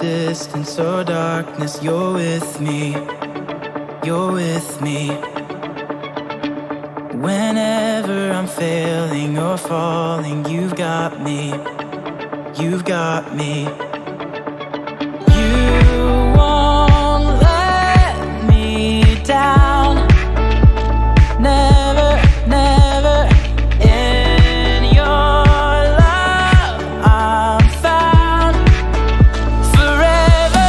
distance or darkness, you're with me. You're with me. Whenever I'm failing or falling, you've got me. You've got me. You won't let me down. Never, never. In your love I'm found. Forever.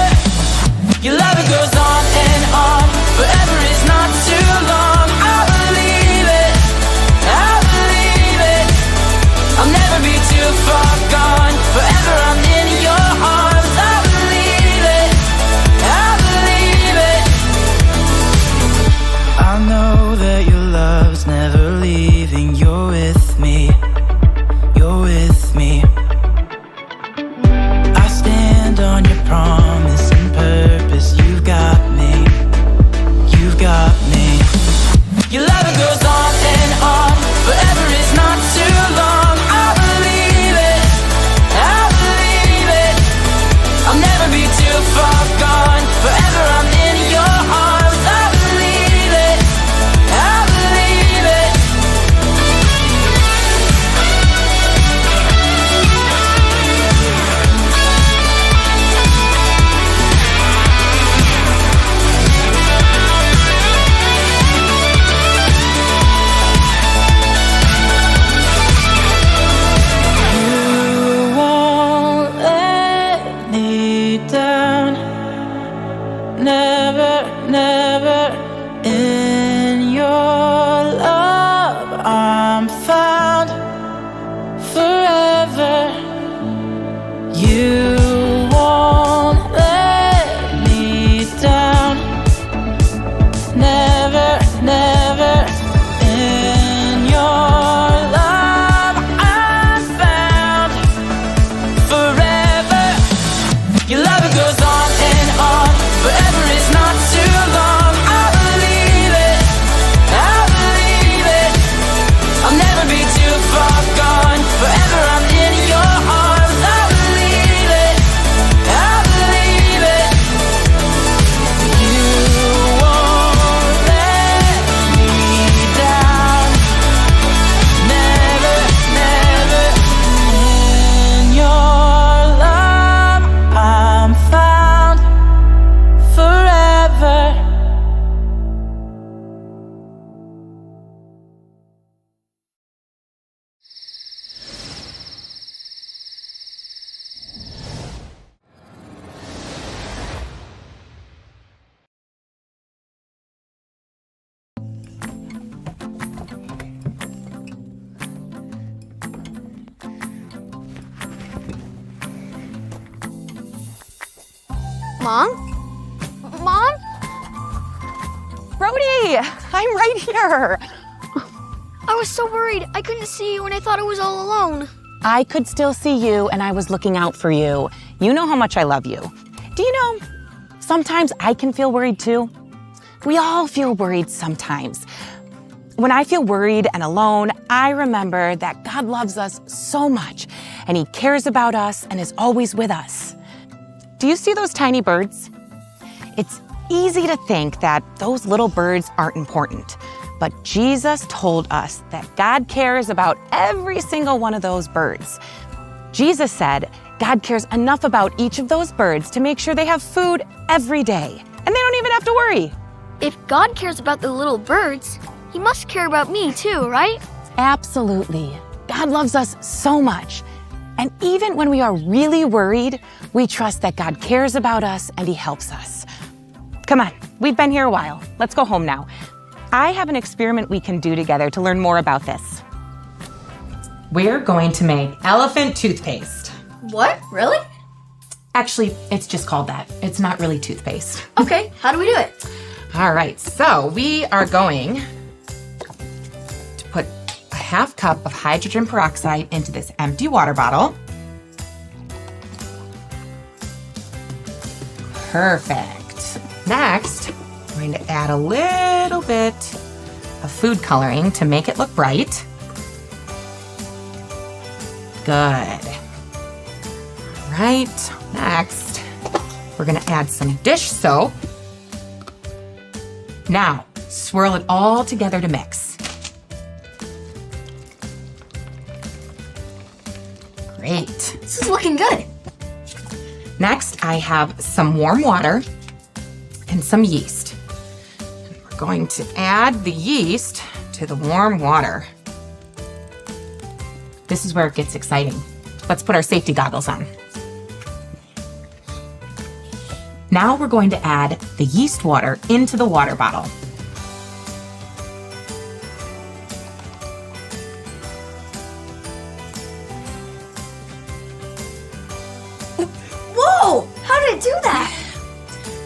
Your love, it goes on and on. Forever is not too long. I believe it. I believe it. I'll never be too far gone. Forever I'm in your arms. I believe it. I believe it. I know that your love's never leaving. You're with me. You're with me. I stand on your promise and purpose. You've got me. You've got me. Your love, it goes on and on. Forever is not too long. I believe it. I believe it. I'll never be too far gone. Forever I'm in your arms. I believe it. I believe it. You won't let me down. Never, never. In your love I'm found. Forever. You won't let me down. Never, never. In your love I'm found. Forever. Your love, it goes on and on. Forever is not too long. I believe it. I believe it. I'll never be too far gone. Forever I'm in your arms. I believe it. I believe it. You won't let me down. Never, never. In your love I'm found. Forever. Mom? Mom? Brody, I'm right here. I was so worried. I couldn't see you and I thought I was all alone. I could still see you and I was looking out for you. You know how much I love you. Do you know, sometimes I can feel worried too. We all feel worried sometimes. When I feel worried and alone, I remember that God loves us so much and He cares about us and is always with us. Do you see those tiny birds? It's easy to think that those little birds aren't important, but Jesus told us that God cares about every single one of those birds. Jesus said God cares enough about each of those birds to make sure they have food every day, and they don't even have to worry. If God cares about the little birds, He must care about me too, right? Absolutely. God loves us so much. And even when we are really worried, we trust that God cares about us and He helps us. Come on, we've been here a while. Let's go home now. I have an experiment we can do together to learn more about this. We're going to make elephant toothpaste. What? Really? Actually, it's just called that. It's not really toothpaste. Okay, how do we do it? All right, so we are going to put a half cup of hydrogen peroxide into this empty water bottle. Perfect. Next, I'm going to add a little bit of food coloring to make it look bright. Good. All right, next, We're gonna add some dish soap. Now, swirl it all together to mix. Great. This is looking good. Next, I have some warm water and some yeast. We're going to add the yeast to the warm water. This is where it gets exciting. Let's put our safety goggles on. Now we're going to add the yeast water into the water bottle. Whoa! How did it do that?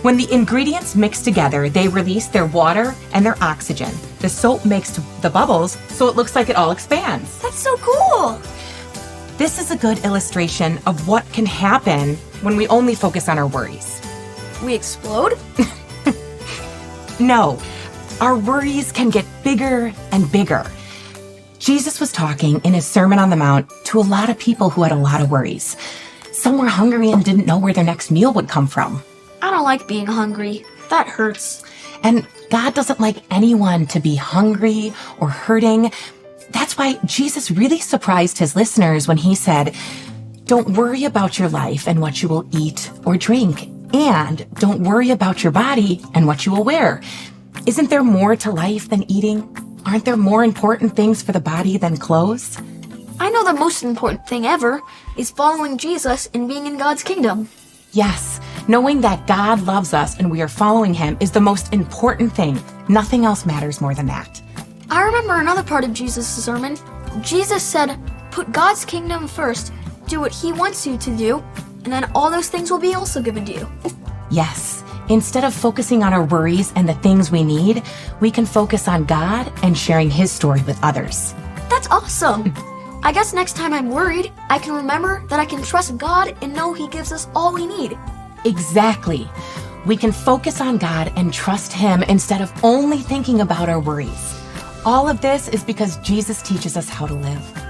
When the ingredients mix together, they release their water and their oxygen. The soap makes the bubbles, so it looks like it all expands. That's so cool. This is a good illustration of what can happen when we only focus on our worries. We explode? No, our worries can get bigger and bigger. Jesus was talking in his Sermon on the Mount to a lot of people who had a lot of worries. Some were hungry and didn't know where their next meal would come from. I don't like being hungry. That hurts. And God doesn't like anyone to be hungry or hurting. That's why Jesus really surprised his listeners when he said, "Don't worry about your life and what you will eat or drink. And don't worry about your body and what you will wear. Isn't there more to life than eating? Aren't there more important things for the body than clothes?" I know the most important thing ever is following Jesus and being in God's kingdom. Yes, knowing that God loves us and we are following him is the most important thing. Nothing else matters more than that. I remember another part of Jesus' sermon. Jesus said, put God's kingdom first, do what he wants you to do, and then all those things will be also given to you. Yes, instead of focusing on our worries and the things we need, we can focus on God and sharing his story with others. That's awesome. I guess next time I'm worried, I can remember that I can trust God and know he gives us all we need. Exactly. We can focus on God and trust him instead of only thinking about our worries. All of this is because Jesus teaches us how to live.